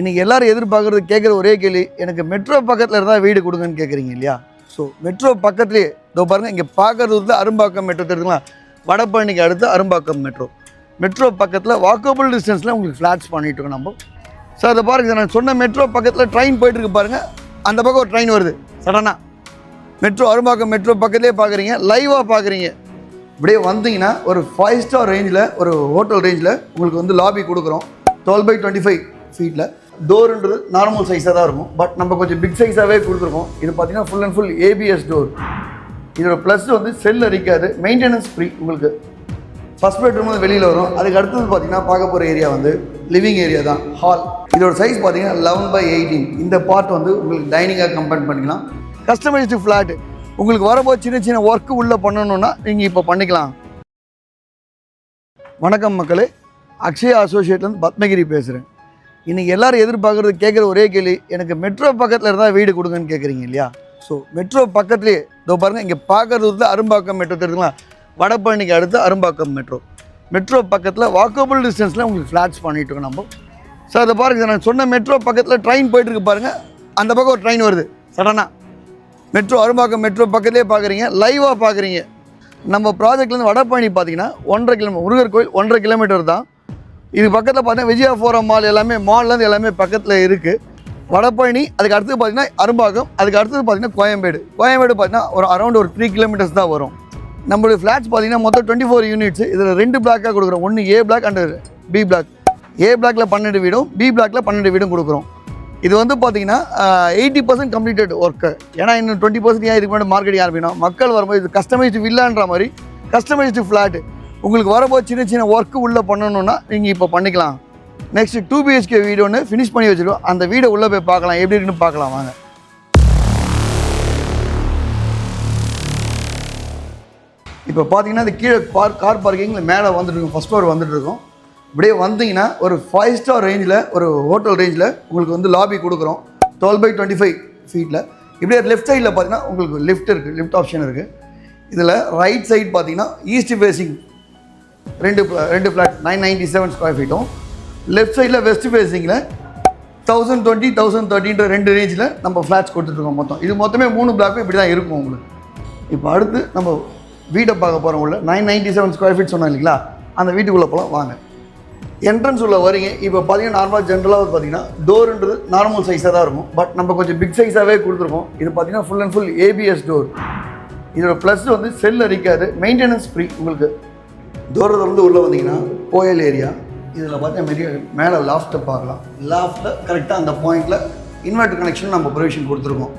இன்றைக்கி எல்லோரும் எதிர்பார்க்குறது கேட்குற ஒரே கேள்வி, எனக்கு மெட்ரோ பக்கத்தில் இருந்தால் வீடு கொடுங்கன்னு கேட்குறீங்க இல்லையா? ஸோ மெட்ரோ பக்கத்துலேயே இதோ பாருங்கள், இங்கே பார்க்குறது வந்து அரும்பாக்கம் மெட்ரோ தெரியுதுங்களா? வடபழனிக்கு அடுத்து அரும்பாக்கம் மெட்ரோ. மெட்ரோ பக்கத்தில் வாக்கபிள் டிஸ்டன்ஸில் உங்களுக்கு ஃப்ளாட்ஸ் பண்ணிகிட்ருக்கோம் நம்ம. சார் அதை பாருங்கள், நான் சொன்ன மெட்ரோ பக்கத்தில் ட்ரெயின் போயிட்டுருக்கு பாருங்கள், அந்த பக்கம் ஒரு ட்ரெயின் வருது சடனாக. மெட்ரோ அரும்பாக்கம் மெட்ரோ பக்கத்துலேயே பார்க்குறீங்க, லைவாக பார்க்குறீங்க. இப்படியே வந்தீங்கன்னா ஒரு 5 ஸ்டார் ரேஞ்சில், ஒரு ஹோட்டல் ரேஞ்சில் உங்களுக்கு வந்து லாபி கொடுக்குறோம். 12/25 ஃபீட்டில். டோருன்றது நார்மல் சைஸாக தான் இருக்கும், பட் நம்ம கொஞ்சம் பிக் சைஸாகவே கொடுத்துருக்கோம். இது பார்த்தீங்கன்னா full and full ABS door. இதோட ப்ளஸ் வந்து செல் அரிக்காது, மெயின்டெனன்ஸ் ஃப்ரீ. உங்களுக்கு ஃபஸ்ட் பெட்ரூம் வந்து வெளியில் வரும். அதுக்கு அடுத்தது பார்த்தீங்கன்னா பார்க்க போகிற ஏரியா வந்து லிவிங் ஏரியா தான், ஹால். இதோட சைஸ் பார்த்தீங்கன்னா 11/18. இந்த பார்ட் வந்து உங்களுக்கு டைனிங்காக கம்பேர் பண்ணிக்கலாம். Customised flat. உங்களுக்கு வரப்போ சின்ன சின்ன ஒர்க்கு உள்ளே பண்ணணுன்னா நீங்கள் இப்போ பண்ணிக்கலாம். வணக்கம் மக்களே, அக்ஷயா அசோசியேட்லேருந்து பத்மகிரி பேசுகிறேன். இன்றைக்கி எல்லோரும் எதிர்பார்க்குறது கேட்குற ஒரே கேள்வி, எனக்கு மெட்ரோ பக்கத்தில் இருந்தால் வீடு கொடுங்கன்னு கேட்குறீங்க இல்லையா? ஸோ மெட்ரோ பக்கத்துலேயே இதோ பாருங்கள், இங்கே பார்க்குறது வந்து அரும்பாக்கம் மெட்ரோ தெரியுதுங்களா? வடபழனிக்கு அடுத்து அரும்பாக்கம் மெட்ரோ. மெட்ரோ பக்கத்தில் வாக்கபிள் டிஸ்டன்ஸில் உங்களுக்கு ஃப்ளாட்ஸ் பண்ணிகிட்ருக்கோம் நம்ம. சார் அதை பாருங்கள், நான் சொன்ன மெட்ரோ பக்கத்தில் ட்ரெயின் போயிட்டுருக்கு பாருங்கள், அந்த பக்கம் ஒரு ட்ரெயின் வருது சடனாக. மெட்ரோ அரும்பாக்கம் மெட்ரோ பக்கத்துலேயே பார்க்குறீங்க, லைவாக பார்க்குறீங்க. நம்ம ப்ராஜெக்ட்லேருந்து வடபழனி பார்த்தீங்கன்னா 1.5 கிலோமீட்டர், முருகர் கோயில் 1.5 கிலோமீட்டர் தான். இது பக்கத்தில் பார்த்தீங்கன்னா விஜயா ஃபோரம் மால், எல்லாமே மால்லேருந்து எல்லாமே பக்கத்தில் இருக்குது. வடபழனி, அதுக்கு அடுத்தது பார்த்தீங்கன்னா அரும்பாக்கம், அதுக்கு அடுத்தது பார்த்தீங்கன்னா கோயம்பேடு. கோயம்பேடு பார்த்தீங்கன்னா ஒரு அரௌண்ட் ஒரு 3 கிலோமீட்டர்ஸ் தான் வரும். நம்மளுடைய ஃப்ளாட்ஸ் பார்த்தீங்கன்னா மொத்தம் 24 யூனிட்ஸ். இதில் 2 பிளாக்காக கொடுக்குறோம். ஒன்று ஏ பிளாக் அண்டு பி பிளாக். ஏ பிளாக்கில் 12 வீடும், பி பிளாக்கில் 12 வீடும் கொடுக்குறோம். இது வந்து பார்த்தீங்கன்னா 80% கம்ப்ளீட்டட் ஒர்க்கு. ஏன்னா இன்னும் 20% ஏன் இதுக்கு முன்னாடி மார்க்கெட்டிங் ஆரம்பிக்கணும். மக்கள் வரும்போது இது கஸ்டமைஸ்டு வில்லான்ற மாதிரி கஸ்டமைஸ்டு ஃப்ளாட்டு. உங்களுக்கு வரப்போது சின்ன சின்ன ஒர்க்கு உள்ளே பண்ணணுன்னா நீங்கள் இப்போ பண்ணிக்கலாம். நெக்ஸ்ட் 2 BHK வீடு ஒன்று ஃபினிஷ் பண்ணி வச்சுருக்கோம். அந்த வீடை உள்ளே போய் பார்க்கலாம், எப்படி இருக்குன்னு பார்க்கலாம் வாங்க. இப்போ பார்த்தீங்கன்னா இது கீழே கார் பார்க்கிங்கில் மேலே வந்துட்டுருக்கோம், ஃபஸ்ட் ஃப்ளோர் வந்துட்டுருக்கோம். இப்படியே வந்தீங்கன்னா ஒரு 5 ஸ்டார் ரேஞ்சில், ஒரு ஹோட்டல் ரேஞ்சில் உங்களுக்கு வந்து லாபி கொடுக்குறோம். 12/25 ஃபீட்டில். இப்படியே லெஃப்ட் சைடில் பார்த்தீங்கன்னா உங்களுக்கு லிஃப்ட் இருக்குது, லிஃப்ட் ஆப்ஷன் இருக்குது. இதில் ரைட் சைடு பார்த்தீங்கன்னா ஈஸ்ட் ஃபேஸிங் ரெண்டு ஃப்ளாட் 997 ஸ்கொயர் ஃபீட்டும், லெஃப்ட் சைடில் வெஸ்ட் ஃபேஸிங்கில் 1020, 1030 2 ரேஞ்சில் நம்ம ஃப்ளாட்ஸ் கொடுத்துட்ருக்கோம் மொத்தம். இது மொத்தமே 3 பிளாக்கும் இப்படி தான் இருக்கும் உங்களுக்கு. இப்போ அடுத்து நம்ம வீட்டை பார்க்க போகிறோம். உள்ள 997 ஸ்கொயர் ஃபீட் சொன்னோம் இல்லைங்களா, அந்த வீட்டுக்குள்ளே போகலாம் வாங்க. என்ட்ரன்ஸ் உள்ள வரீங்க. இப்போ பார்த்தீங்கன்னா நார்மலாக ஜென்ரலாக பார்த்தீங்கன்னா டோருன்றது நார்மல் சைஸாக தான் இருக்கும், பட் நம்ம கொஞ்சம் பிக் சைஸாகவே கொடுத்துருக்கோம். இது பார்த்தீங்கன்னா full and full ABS door. இதோட ப்ளஸ் வந்து செல் அரிக்காது, மெயின்டெனன்ஸ் ஃப்ரீ. உங்களுக்கு டோரில் வந்து உள்ளே வந்தீங்கன்னா கோயில் ஏரியா. இதில் பார்த்தீங்கன்னா மேலே லாஃப்ட்டை பார்க்கலாம். லாஃப்ட்டில் கரெக்டாக அந்த பாயிண்டில் இன்வெர்ட்டர் கனெக்ஷன் நம்ம ப்ரொவிஷன் கொடுத்துருக்கோம்.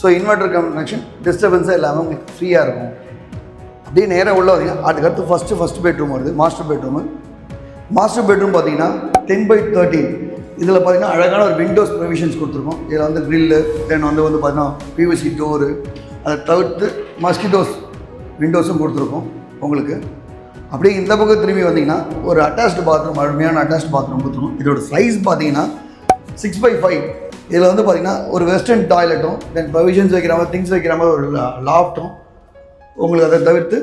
ஸோ இன்வெர்ட்டர் கனெக்ஷன் டிஸ்டர்பன்ஸாக இல்லாமல் உங்களுக்கு ஃப்ரீயாக இருக்கும். அப்படியே நேராக உள்ள வந்தீங்கன்னா அதுக்கடுத்து ஃபஸ்ட்டு பெட்ரூம் வருது, மாஸ்டர் பெட்ரூமு. மாஸ்டர் பெட்ரூம் பார்த்தீங்கன்னா 10/13. இதில் பார்த்தீங்கன்னா அழகான ஒரு விண்டோஸ் ப்ரொவிஷன்ஸ் கொடுத்துருக்கோம். இதில் வந்து க்ரில்லு, தென் வந்து பார்த்தீங்கன்னா பிவிசி டோரு, அதை தவிர்த்து மஸ்கிட்டோஸ் விண்டோஸும் கொடுத்துருக்கோம் உங்களுக்கு. அப்படியே இந்த பக்கம் திரும்பி வந்தீங்கன்னா ஒரு அட்டாச்டு பாத்ரூம், அருமையான அட்டாச்டு பாத்ரூம் கொடுத்துருக்கோம். இதோட சைஸ் பார்த்தீங்கன்னா 6/5. இதில் வந்து பார்த்தீங்கன்னா ஒரு வெஸ்டர்ன் டாய்லெட்டும், தென் ப்ரொவிஷன்ஸ் வைக்கிற மாதிரி, திங்ஸ் வைக்கிற மாதிரி ஒரு லாஃப்ட்டும் உங்களுக்கு. அதை தவிர்த்து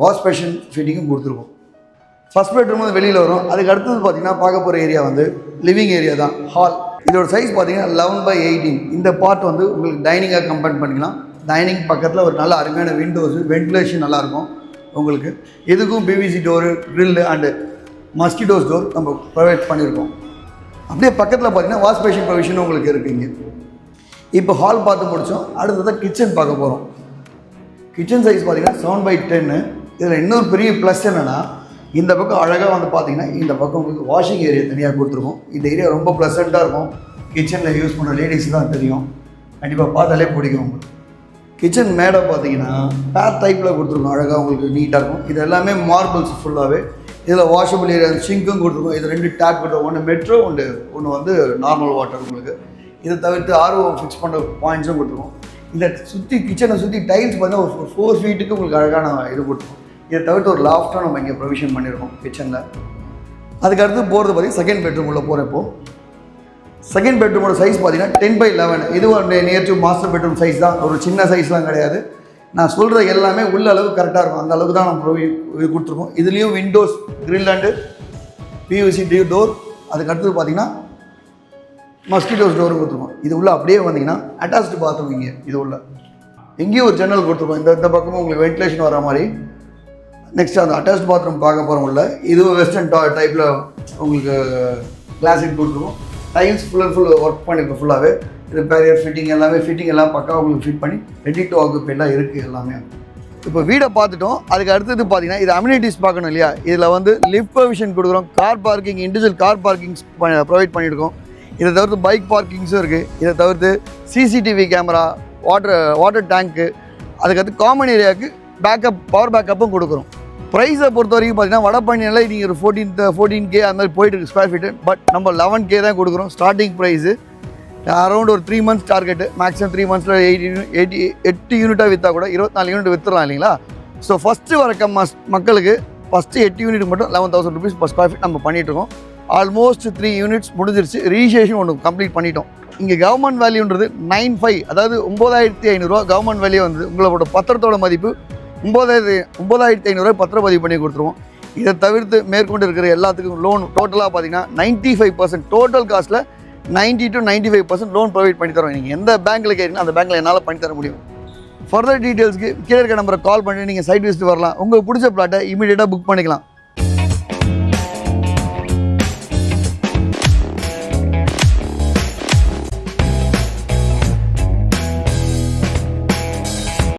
வாஷ் பேஷன் ஃபிட்டிங்கும் கொடுத்துருக்கோம். ஃபஸ்ட் பெட்ரூம் வந்து வெளியில் வரும். அதுக்கு அடுத்தது பார்த்தீங்கன்னா பார்க்க போகிற ஏரியா வந்து லிவிங் ஏரியா தான், ஹால். இதோட சைஸ் பார்த்தீங்கன்னா 11/18. இந்த பார்ட் வந்து உங்களுக்கு டைனிங்காக கம்பேர் பண்ணிக்கலாம். டைனிங் பக்கத்தில் ஒரு நல்ல அருமையான விண்டோஸு, வென்டிலேஷன் நல்லாயிருக்கும் உங்களுக்கு. இதுக்கும் PVC door, grill and mosquitoes door நம்ம ப்ரொவைட் பண்ணியிருக்கோம். அப்படியே பக்கத்தில் பார்த்தீங்கன்னா வாஷ் பேஷன் ப்ரொவிஷனும் உங்களுக்கு இருக்குங்க. இப்போ ஹால் பார்த்து முடித்தோம். அடுத்ததான் கிச்சன் பார்க்க போகிறோம். கிச்சன் சைஸ் பார்த்தீங்கன்னா 7/10. இதில் இன்னொரு பெரிய ப்ளஸ் என்னென்னா, இந்த பக்கம் அழகாக வந்து பார்த்தீங்கன்னா இந்த பக்கம் உங்களுக்கு வாஷிங் ஏரியா தனியாக கொடுத்துருக்கோம். இந்த ஏரியா ரொம்ப ப்ளசண்ட்டாக இருக்கும். கிச்சனில் யூஸ் பண்ணுற லேடிஸ் தான் தெரியும், கண்டிப்பாக பார்த்தாலே பிடிக்கும் உங்களுக்கு. கிச்சன் மேடை பார்த்தீங்கன்னா பேர் டைப்பில் கொடுத்துருக்கோம், அழகாக உங்களுக்கு நீட்டாக இருக்கும். இது எல்லாமே மார்பிள்ஸ் ஃபுல்லாகவே. இதில் வாஷபிள் ஏரியா ஷிங்க்கும் கொடுத்துருக்கோம். இது 2 டேப் கொடுத்துருக்கோம். ஒன்று மெட்ரோ, ஒன்று வந்து நார்மல் வாட்டர் உங்களுக்கு. இதை தவிர்த்து RO ஃபிக்ஸ் பண்ணுற பாயிண்ட்ஸும் கொடுத்துருக்கோம். இந்த சுற்றி கிச்சனை சுற்றி டைல்ஸ் பார்த்தீங்கன்னா ஒரு 4 ஃபீட்டுக்கு உங்களுக்கு அழகான இது கொடுத்துருக்கோம். இதை தவிர்த்து ஒரு லாஃப்ட்டாக நம்ம இங்கே ப்ரொவிஷன் பண்ணியிருக்கோம் கிச்சனில். அதுக்கு அடுத்து போகிறது பார்த்தீங்கன்னா செகண்ட் பெட்ரூம் உள்ள போகிறப்போ, செகண்ட் பெட்ரூமோட சைஸ் பார்த்தீங்கன்னா 10/11. இதுவும் near to master bedroom size தான், ஒரு சின்ன சைஸ்லாம் கிடையாது. நான் சொல்கிற எல்லாமே உள்ள அளவு கரெக்டாக இருக்கும், அந்த அளவுக்கு தான் நம்ம இது கொடுத்துருக்கோம். இதுலேயும் Windows, grill and PVC door. அதுக்கு அடுத்தது பார்த்தீங்கன்னா மஸ்கிட்டோஸ் டோரும் கொடுத்துருக்கோம். இது உள்ள அப்படியே வந்தீங்கன்னா அட்டாச்டு பாத்ரூம் இங்கே இது உள்ள எங்கேயும் ஒரு ஜன்னல் கொடுத்துருக்கோம். இந்த பக்கமும் உங்களுக்கு வென்டிலேஷன் வர மாதிரி. நெக்ஸ்ட் அந்த அட்டாச் பாத்ரூம் பார்க்க போகிறோம் உள்ள. இதுவும் வெஸ்டர்ன் டைப்பில் உங்களுக்கு கிளாஸிக் கொடுத்துருக்கோம். Tiles full and full work பண்ணியிருக்கோம் ஃபுல்லாகவே. இது பேரியர் ஃபிட்டிங் எல்லாம் பக்காவாக உங்களுக்கு ஃபிட் பண்ணி ரெடி டு ஆக்குபைலாம் இருக்குது எல்லாமே. இப்போ வீடை பார்த்துட்டோம். அதுக்கு அடுத்தது பார்த்தீங்கன்னா இது அம்யூனிட்டிஸ் பார்க்கணும் இல்லையா. இதில் வந்து லிஃப்ட் ப்ரொவிஷன் கொடுக்குறோம். Car parking, individual car parkings provide பண்ணியிருக்கோம். இதை தவிர்த்து பைக் பார்க்கிங்ஸும் இருக்குது. இதை தவிர்த்து சிசிடிவி கேமரா, வாட்டர் டேங்க்கு, அதுக்கடுத்து காமன் ஏரியாவுக்கு பவர் பேக்கப்பும் கொடுக்குறோம். ப்ரைஸை பொறுத்த வரைக்கும் பார்த்தீங்கன்னா வடபழனியில் நீங்கள் ஒரு 14K அந்த மாதிரி போயிட்டு இருக்கு ஸ்கொயர் ஃபீட்டு. பட் நம்ம 11K தான் கொடுக்குறோம் ஸ்டார்டிங் ப்ரைஸு. அரௌண்ட் ஒரு 3 months டார்கெட்டு. மேக்ஸிமம் 3 monthsல 8 யூனிட்டாக விற்றா கூட 24 யூனிட் விற்றுலாம் இல்லைங்களா. ஸோ ஃபஸ்ட்டு வரக்க மக்களுக்கு ஃபஸ்ட்டு 8 யூனிட் மட்டும் 11,000 rupees per ஸ்கொயர் ஃபீட் நம்ம பண்ணிகிட்ருக்கோம். ஆல்மோஸ்ட் 3 யூனிட்ஸ் முடிஞ்சிருச்சு. ரிஜிஸ்ட்ரேஷன் ஒன்று கம்ப்ளீட் பண்ணிட்டோம். இங்கே கவர்மெண்ட் வேல்யூன்றது 9,500, அதாவது 9,500 கவர்மெண்ட் வேல்யூ வந்து உங்களோட பத்திரத்தோட மதிப்பு 9,500 பத்திரப்பதிவு பண்ணி கொடுத்துருவோம். இதை தவிர்த்து மேற்கொண்டு இருக்கிற எல்லாத்துக்கும் லோன் டோட்டலாக பார்த்தீங்கன்னா 95% டோட்டல் காஸ்ட்டில் 90 to 95% லோன் ப்ரொவைட் பண்ணி தரோம். நீங்கள் எந்த பேங்க்கில் கேட்டீங்கன்னா அந்த பேங்க்கில் என்னால் பண்ணி தர முடியும். ஃபர்தர் டீட்டெயில்ஸ்க்கு கீழே இருக்க நம்பரை கால் பண்ணி நீங்கள் சைட் விசிட் வரலாம். உங்களுக்கு பிடிச்ச பிளாட்டை இமீடியட்டாக புக் பண்ணிக்கலாம்.